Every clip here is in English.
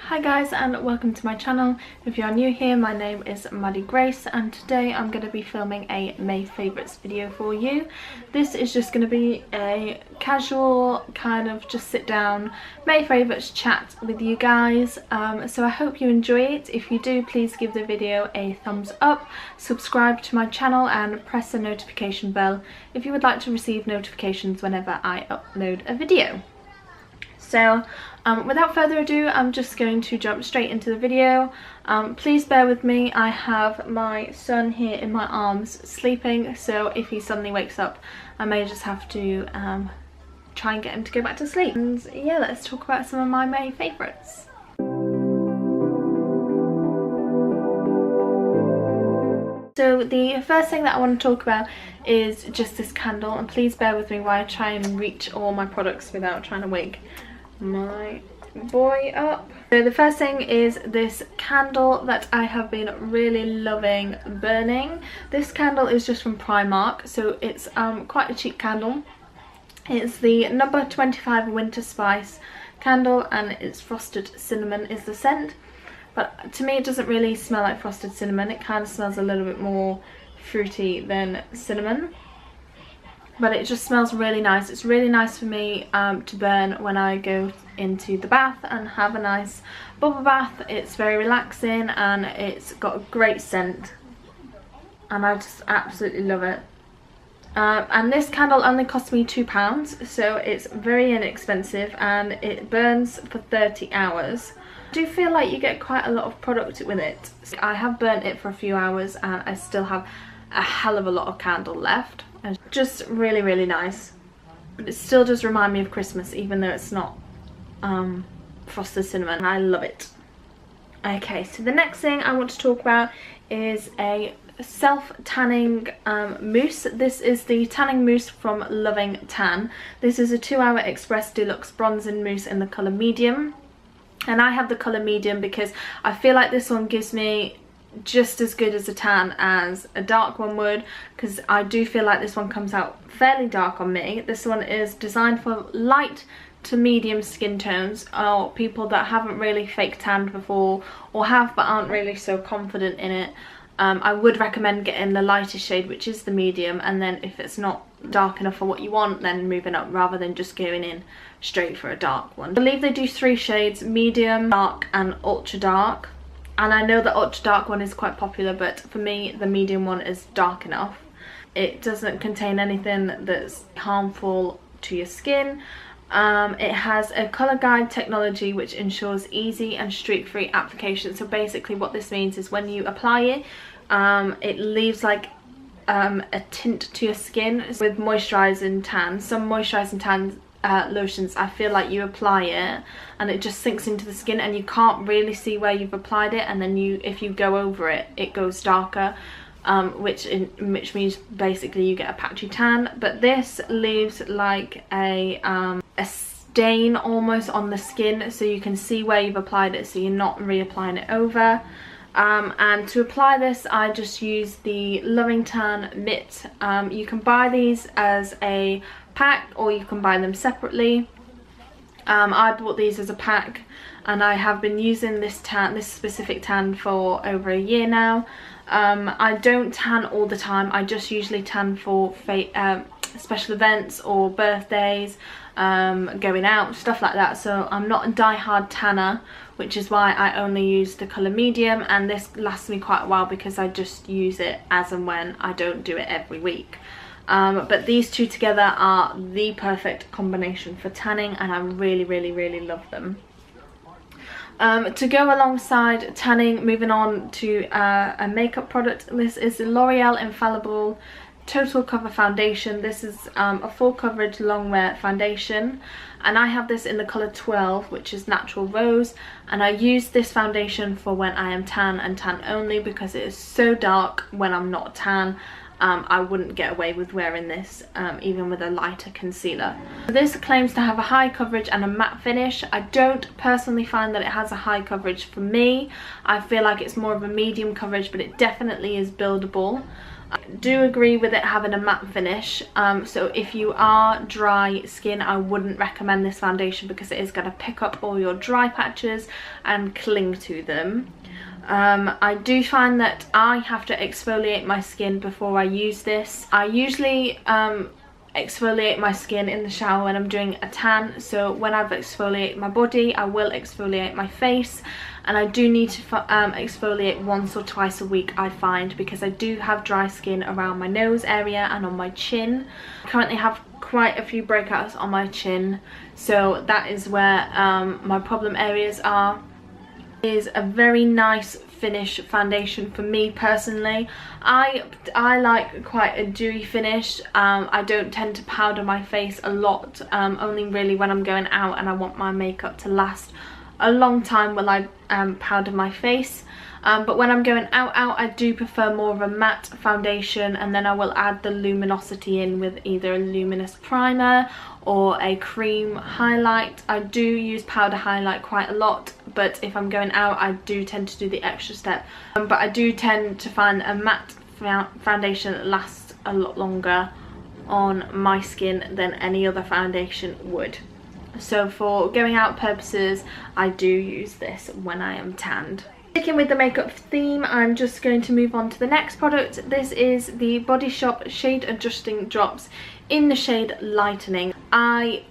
Hi guys and welcome to my channel. If you are new here, my name is Maddie Grace and today I'm going to be filming a May favourites video for you. This is just going to be a casual kind of just sit down May favourites chat with you guys. So I hope you enjoy it. If you do, please give the video a thumbs up, subscribe to my channel and press the notification bell if you would like to receive notifications whenever I upload a video. So without further ado, I'm just going to jump straight into the video. Please bear with me, I have my son here in my arms sleeping, so if he suddenly wakes up I may just have to try and get him to go back to sleep. And yeah, let's talk about some of my May favourites. So the first thing that I want to talk about is just this candle, and please bear with me while I try and reach all my products without trying to wake my boy up. So the first thing is this candle that I have been really loving burning. This candle is just from Primark, so it's quite a cheap candle. It's the number 25 Winter Spice candle and it's frosted cinnamon is the scent. But to me it doesn't really smell like frosted cinnamon, it kind of smells a little bit more fruity than cinnamon. But it just smells really nice. It's really nice for me to burn when I go into the bath and have a nice bubble bath. It's very relaxing and it's got a great scent. And I just absolutely love it. And this candle only cost me £2, so it's very inexpensive and it burns for 30 hours. I do feel like you get quite a lot of product with it. I have burnt it for a few hours and I still have a hell of a lot of candle left. And just really, really nice. But it still does remind me of Christmas, even though it's not frosted cinnamon. I love it. Okay, so the next thing I want to talk about is a self-tanning mousse. This is the tanning mousse from Loving Tan. This is a 2-hour express deluxe bronzing mousse in the colour medium. And I have the colour medium because I feel like this one gives me just as good as a tan as a dark one would, because I do feel like this one comes out fairly dark on me. This one is designed for light to medium skin tones, or people that haven't really fake tanned before or have but aren't really so confident in it. I would recommend getting the lighter shade, which is the medium, and then if it's not dark enough for what you want, then moving up rather than just going in straight for a dark one. I believe they do 3 shades: medium, dark and ultra dark. And I know the ultra dark one is quite popular, but for me the medium one is dark enough. It doesn't contain anything that's harmful to your skin. It has a colour guide technology which ensures easy and streak-free application. So basically what this means is when you apply it, it leaves like a tint to your skin with moisturising tan. Some moisturising tan lotions, I feel like you apply it and it just sinks into the skin and you can't really see where you've applied it, and then if you go over it, it goes darker, which means basically you get a patchy tan. But this leaves like a stain almost on the skin, so you can see where you've applied it, so you're not reapplying it over. And to apply this I just use the Loving Tan mitt. You can buy these as a pack or you can buy them separately. I bought these as a pack and I have been using this specific tan for over a year now. I don't tan all the time, I just usually tan for special events or birthdays, going out, stuff like that. So I'm not a die-hard tanner, which is why I only use the colour medium, and this lasts me quite a while because I just use it as and when, I don't do it every week. But these two together are the perfect combination for tanning and I really, really, really love them. To go alongside tanning, moving on to a makeup product, this is the L'Oreal Infallible Total Cover Foundation. This is a full coverage long wear foundation and I have this in the colour 12, which is Natural Rose, and I use this foundation for when I am tan and tan only because it is so dark when I'm not tan. I wouldn't get away with wearing this even with a lighter concealer. This claims to have a high coverage and a matte finish. I don't personally find that it has a high coverage for me. I feel like it's more of a medium coverage, but it definitely is buildable. I do agree with it having a matte finish, so if you are dry skin, I wouldn't recommend this foundation because it is going to pick up all your dry patches and cling to them. I do find that I have to exfoliate my skin before I use this. I usually exfoliate my skin in the shower when I'm doing a tan, so when I've exfoliated my body I will exfoliate my face, and I do need to exfoliate once or twice a week, I find, because I do have dry skin around my nose area and on my chin. I currently have quite a few breakouts on my chin, so that is where my problem areas are. It is a very nice finish foundation for me personally. I like quite a dewy finish. I don't tend to powder my face a lot, only really when I'm going out and I want my makeup to last a long time will I powder my face. But when I'm going out, I do prefer more of a matte foundation, and then I will add the luminosity in with either a luminous primer or a cream highlight. I do use powder highlight quite a lot, but if I'm going out I do tend to do the extra step. But I do tend to find a matte foundation that lasts a lot longer on my skin than any other foundation would. So for going out purposes, I do use this when I am tanned. Sticking with the makeup theme, I'm just going to move on to the next product. This is the Body Shop Shade Adjusting Drops in the shade Lightening. I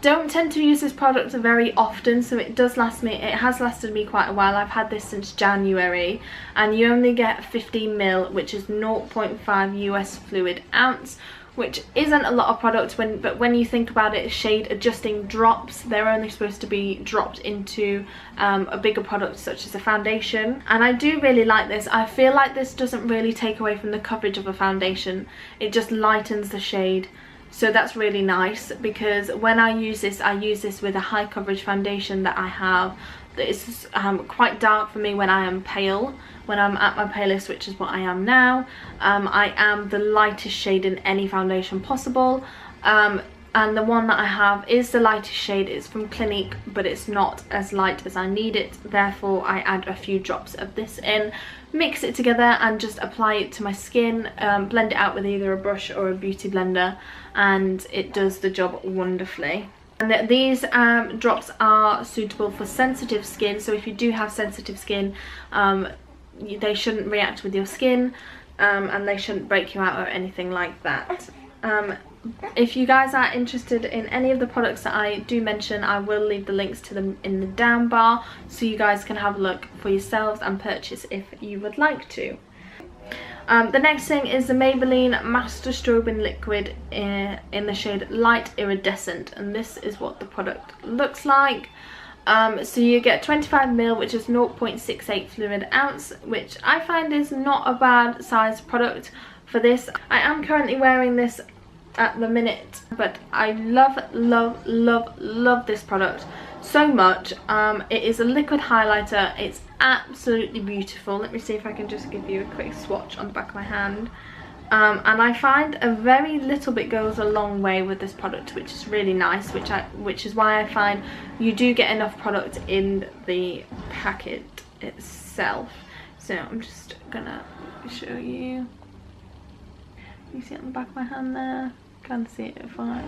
don't tend to use this product very often, so it has lasted me quite a while. I've had this since January, and you only get 50ml, which is 0.5 US fluid ounce, which isn't a lot of product, but when you think about it, shade adjusting drops, they're only supposed to be dropped into a bigger product such as a foundation. And I do really like this. I feel like this doesn't really take away from the coverage of a foundation, it just lightens the shade. So that's really nice, because when I use this with a high coverage foundation that I have that is quite dark for me when I am pale. When I'm at my palest, which is what I am now, I am the lightest shade in any foundation possible, and the one that I have is the lightest shade. It's from Clinique, but it's not as light as I need it, therefore I add a few drops of this in, mix it together and just apply it to my skin, blend it out with either a brush or a beauty blender, and it does the job wonderfully. And these drops are suitable for sensitive skin, so if you do have sensitive skin, they shouldn't react with your skin, and they shouldn't break you out or anything like that. If you guys are interested in any of the products that I do mention, I will leave the links to them in the down bar so you guys can have a look for yourselves and purchase if you would like to. The next thing is the Maybelline Master Strobing Liquid in the shade Light Iridescent, and this is what the product looks like. So you get 25ml, which is 0.68 fluid ounce, which I find is not a bad size product for this. I am currently wearing this at the minute, but I love this product so much. It is a liquid highlighter. It's absolutely beautiful. Let me see if I can just give you a quick swatch on the back of my hand. And I find a very little bit goes a long way with this product, which is really nice, which is why I find you do get enough product in the packet itself. So I'm just gonna show you. You see it on the back of my hand there? Can't see it if I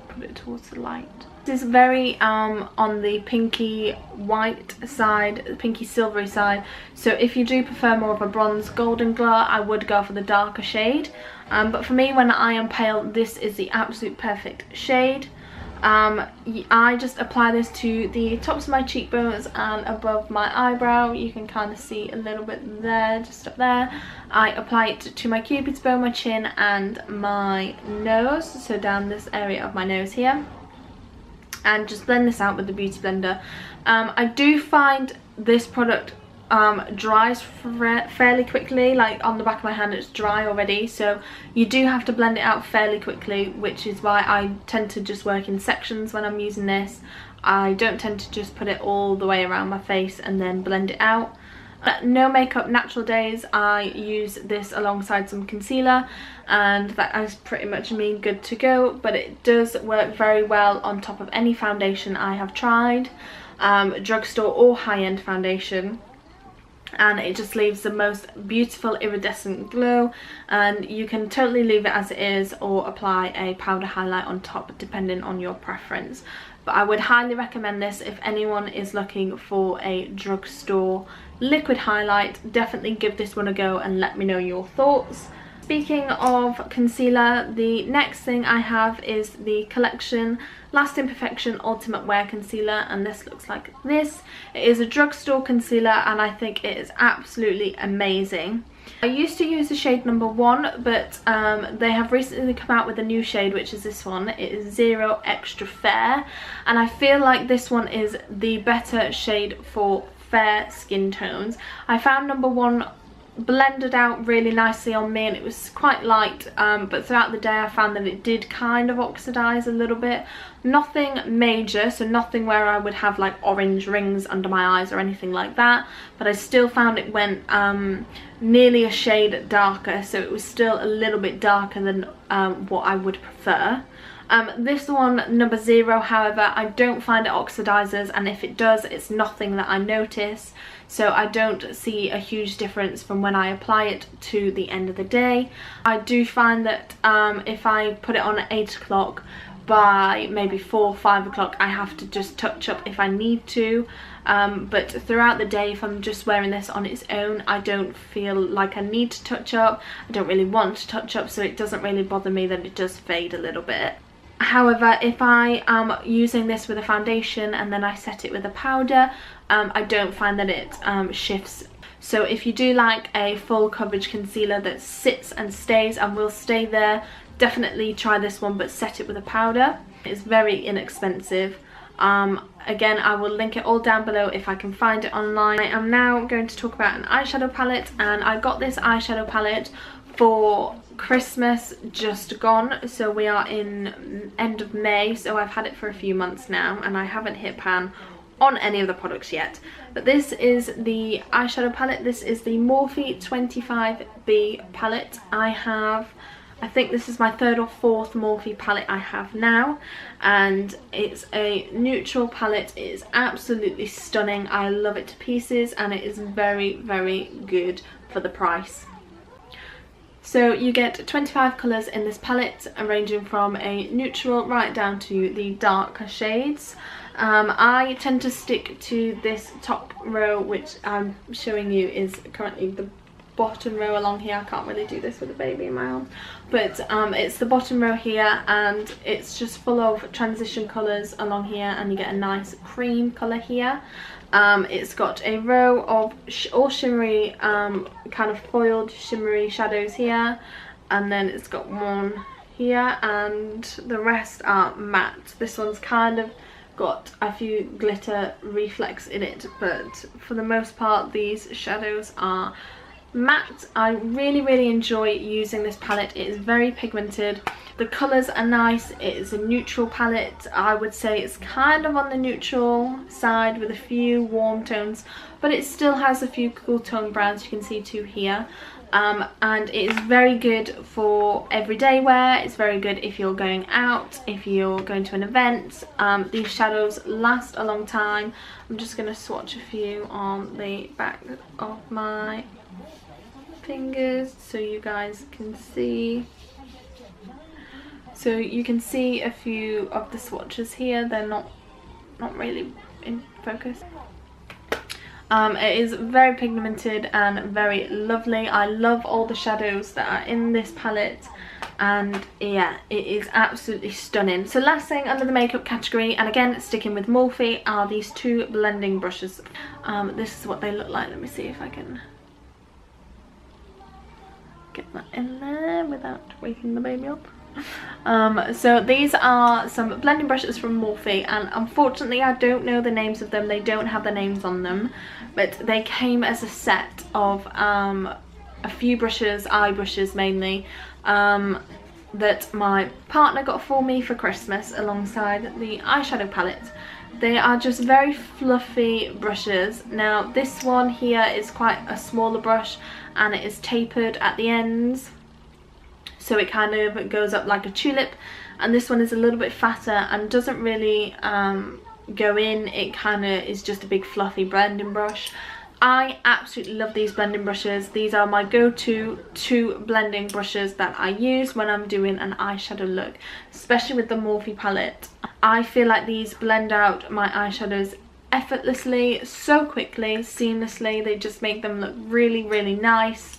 put it towards the light. This is very on the pinky white side, pinky silvery side, so if you do prefer more of a bronze golden glow, I would go for the darker shade, but for me, when I am pale, this is the absolute perfect shade. I just apply this to the tops of my cheekbones and above my eyebrow. You can kind of see a little bit there, just up there. I apply it to my cupid's bow, my chin and my nose, so down this area of my nose here, and just blend this out with the beauty blender. I do find this product dries fairly quickly. Like on the back of my hand, it's dry already, so you do have to blend it out fairly quickly, which is why I tend to just work in sections when I'm using this. I don't tend to just put it all the way around my face and then blend it out. No makeup natural days, I use this alongside some concealer, and that is pretty much me good to go. But it does work very well on top of any foundation I have tried, drugstore or high-end foundation. and it just leaves the most beautiful iridescent glow, and you can totally leave it as it is or apply a powder highlight on top depending on your preference. But I would highly recommend this if anyone is looking for a drugstore liquid highlight. Definitely give this one a go and let me know your thoughts. Speaking of concealer, the next thing I have is the Collection Lasting Perfection Ultimate Wear Concealer, and this looks like this. It is a drugstore concealer and I think it is absolutely amazing. I used to use the shade number 1, but they have recently come out with a new shade, which is this one. It is 0 Extra Fair, and I feel like this one is the better shade for fair skin tones. I found number 1 blended out really nicely on me and it was quite light, but throughout the day I found that it did kind of oxidize a little bit. Nothing major, so nothing where I would have like orange rings under my eyes or anything like that, but I still found it went nearly a shade darker, so it was still a little bit darker than what I would prefer. This one, number 0, however, I don't find it oxidizes, and if it does, it's nothing that I notice, so I don't see a huge difference from when I apply it to the end of the day. I do find that if I put it on at 8 o'clock, by maybe 4 or 5 o'clock I have to just touch up if I need to, but throughout the day, if I'm just wearing this on its own, I don't feel like I need to touch up. I don't really want to touch up, so it doesn't really bother me that it does fade a little bit. However, if I am using this with a foundation and then I set it with a powder, I don't find that it shifts. So if you do like a full coverage concealer that sits and stays and will stay there, definitely try this one, but set it with a powder. It's very inexpensive. Again, I will link it all down below if I can find it online. I am now going to talk about an eyeshadow palette, and I got this eyeshadow palette for Christmas just gone, so we are in end of May, so I've had it for a few months now and I haven't hit pan on any of the products yet. But this is the eyeshadow palette. This is the Morphe 25B palette. I think this is my 3rd or 4th Morphe palette I have now, and it's a neutral palette. It is absolutely stunning. I love it to pieces and it is very, very good for the price. So you get 25 colours in this palette, ranging from a neutral right down to the darker shades. I tend to stick to this top row, which I'm showing you is currently the bottom row along here. I can't really do this with a baby in my arm, but it's the bottom row here, and it's just full of transition colours along here, and you get a nice cream colour here. It's got a row of all shimmery, kind of foiled shimmery shadows here, and then it's got one here, and the rest are matte. This one's kind of got a few glitter reflex in it, but for the most part these shadows are matte. I really, really enjoy using this palette. It is very pigmented. The colours are nice. It is a neutral palette. I would say it's kind of on the neutral side with a few warm tones, but it still has a few cool tone browns, you can see two here. And it is very good for everyday wear. It's very good if you're going out, if you're going to an event. These shadows last a long time. I'm just going to swatch a few on the back of my fingers so you guys can see. So you can see a few of the swatches here. They're not really in focus. It is very pigmented and very lovely. I love all the shadows that are in this palette, and yeah, it is absolutely stunning. So last thing under the makeup category, and again sticking with Morphe, are these two blending brushes. This is what they look like. Let me see if I can get that in there without waking the baby up. So these are some blending brushes from Morphe, and unfortunately I don't know the names of them. They don't have the names on them, but they came as a set of a few brushes, eye brushes mainly, that my partner got for me for Christmas alongside the eyeshadow palette. They are just very fluffy brushes. Now this one here is quite a smaller brush and it is tapered at the ends, so it kind of goes up like a tulip, and this one is a little bit fatter and doesn't really go in. It kind of is just a big fluffy blending brush. I absolutely love these blending brushes. These are my go-to two blending brushes that I use when I'm doing an eyeshadow look, especially with the Morphe palette. I feel like these blend out my eyeshadows effortlessly, so quickly, seamlessly. They just make them look really, really nice,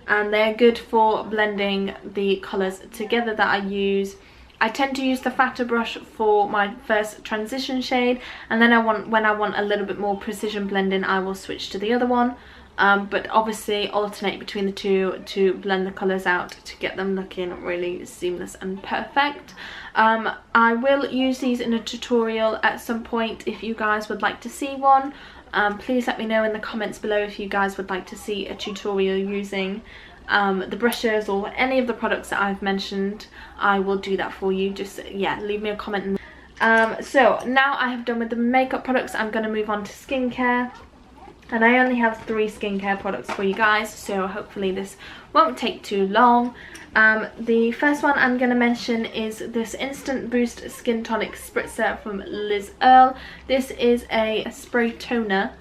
and they're good for blending the colours together that I use. I tend to use the fatter brush for my first transition shade, and then when I want a little bit more precision blending, I will switch to the other one. But obviously alternate between the two to blend the colours out to get them looking really seamless and perfect. I will use these in a tutorial at some point if you guys would like to see one. Please let me know in the comments below if you guys would like to see a tutorial using the brushes or any of the products that I've mentioned. I will do that for you. Just, yeah, leave me a comment. So now I have done with the makeup products, I'm going to move on to skincare. And I only have 3 skincare products for you guys, so hopefully this won't take too long. The first one I'm going to mention is this Instant Boost Skin Tonic Spritzer from Liz Earle. This is a spray toner.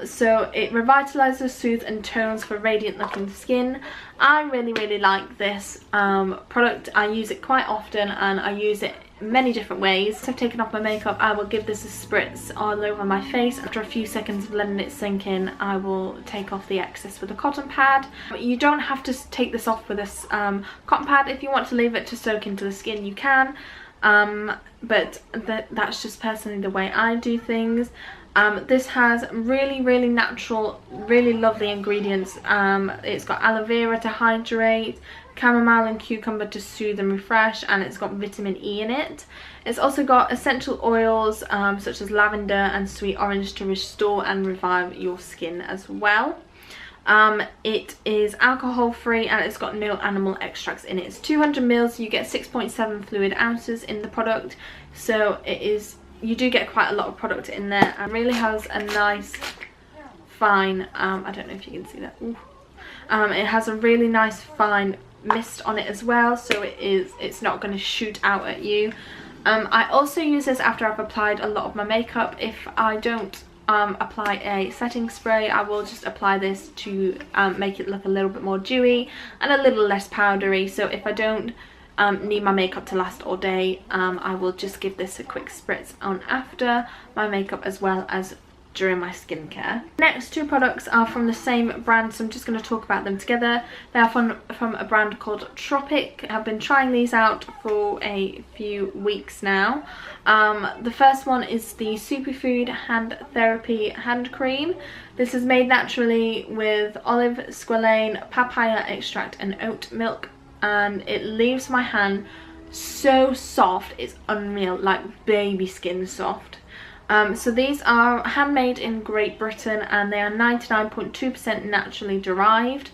So it revitalizes, soothes and tones for radiant looking skin. I really, really like this product. I use it quite often and I use it many different ways. So I've taken off my makeup, I will give this a spritz all over my face. After a few seconds of letting it sink in, I will take off the excess with a cotton pad. You don't have to take this off with this cotton pad. If you want to leave it to soak into the skin, you can. But that's just personally the way I do things. This has really, really natural, really lovely ingredients. It's got aloe vera to hydrate, chamomile and cucumber to soothe and refresh, and it's got vitamin E in it. It's also got essential oils such as lavender and sweet orange to restore and revive your skin as well. It is alcohol free and it's got no animal extracts in it. It's 200 ml, you get 6.7 fluid ounces in the product, so you do get quite a lot of product in there, and really has a nice fine I don't know if you can see that. It has a really nice fine mist on it as well, so it's not going to shoot out at you. I also use this after I've applied a lot of my makeup. If I don't apply a setting spray, I will just apply this to make it look a little bit more dewy and a little less powdery. So if I don't need my makeup to last all day, I will just give this a quick spritz on after my makeup as well as during my skincare. Next 2 products are from the same brand, so I'm just going to talk about them together. They are from a brand called Tropic. I've been trying these out for a few weeks now. The first one is the Superfood Hand Therapy Hand Cream. This is made naturally with olive, squalane, papaya extract and oat milk, and it leaves my hand so soft, it's unreal, like baby skin soft. So these are handmade in Great Britain and they are 99.2% naturally derived.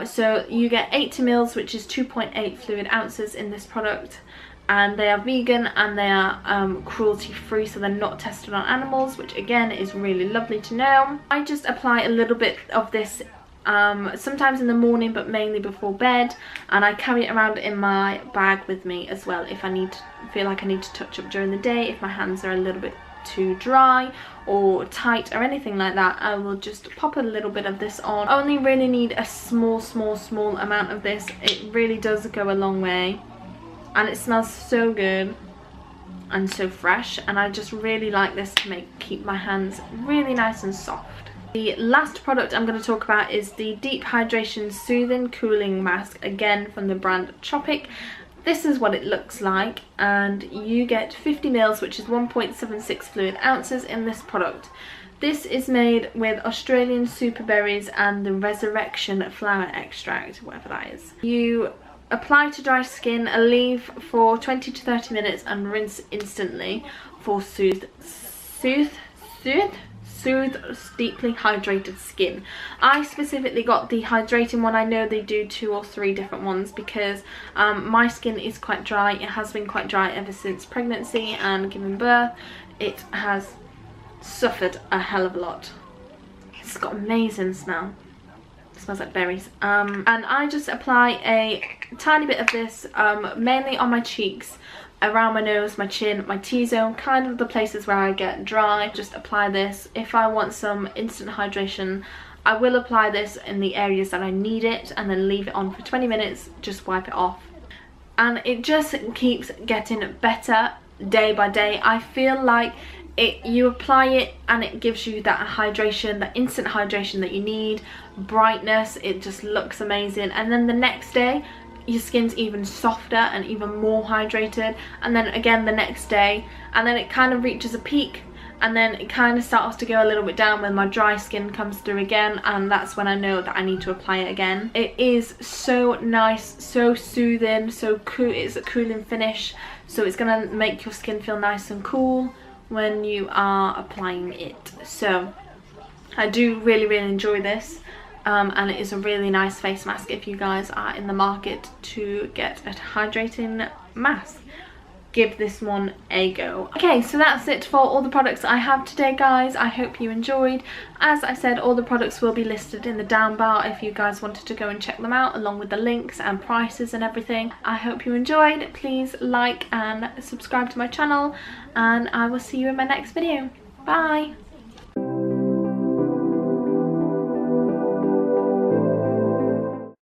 So you get 80 ml, which is 2.8 fluid ounces in this product, and they are vegan and they are cruelty free, so they're not tested on animals, which again is really lovely to know. I just apply a little bit of this sometimes in the morning, but mainly before bed, and I carry it around in my bag with me as well if I feel like I need to touch up during the day. If my hands are a little bit too dry or tight or anything like that, I will just pop a little bit of this on. I only really need a small amount of this. It really does go a long way, and it smells so good and so fresh, and I just really like this to keep my hands really nice and soft. The last product I'm going to talk about is the Deep Hydration Soothing Cooling Mask, again from the brand Tropic. This is what it looks like, and you get 50 ml, which is 1.76 fluid ounces in this product. This is made with Australian super berries and the Resurrection flower extract, whatever that is. You apply to dry skin, leave for 20 to 30 minutes and rinse instantly for soothe, deeply hydrated skin. I specifically got the hydrating one. I know they do 2 or 3 different ones because my skin is quite dry. It has been quite dry ever since pregnancy and giving birth. It has suffered a hell of a lot. It's got amazing smell. It smells like berries. And I just apply a tiny bit of this mainly on my cheeks, around my nose, my chin, my T-zone, kind of the places where I get dry. Just apply this. If I want some instant hydration, I will apply this in the areas that I need it and then leave it on for 20 minutes, just wipe it off. And it just keeps getting better day by day. I feel like you apply it and it gives you that hydration, that instant hydration that you need, brightness, it just looks amazing. And then the next day your skin's even softer and even more hydrated, and then again the next day, and then it kind of reaches a peak, and then it kind of starts to go a little bit down when my dry skin comes through again, and that's when I know that I need to apply it again. It is so nice, so soothing, so cool. It's a cooling finish, so it's gonna make your skin feel nice and cool when you are applying it. So I do really enjoy this. And it is a really nice face mask if you guys are in the market to get a hydrating mask. Give this one a go. Okay, so that's it for all the products I have today, guys. I hope you enjoyed. As I said, all the products will be listed in the down bar if you guys wanted to go and check them out, along with the links and prices and everything. I hope you enjoyed. Please like and subscribe to my channel, and I will see you in my next video. Bye!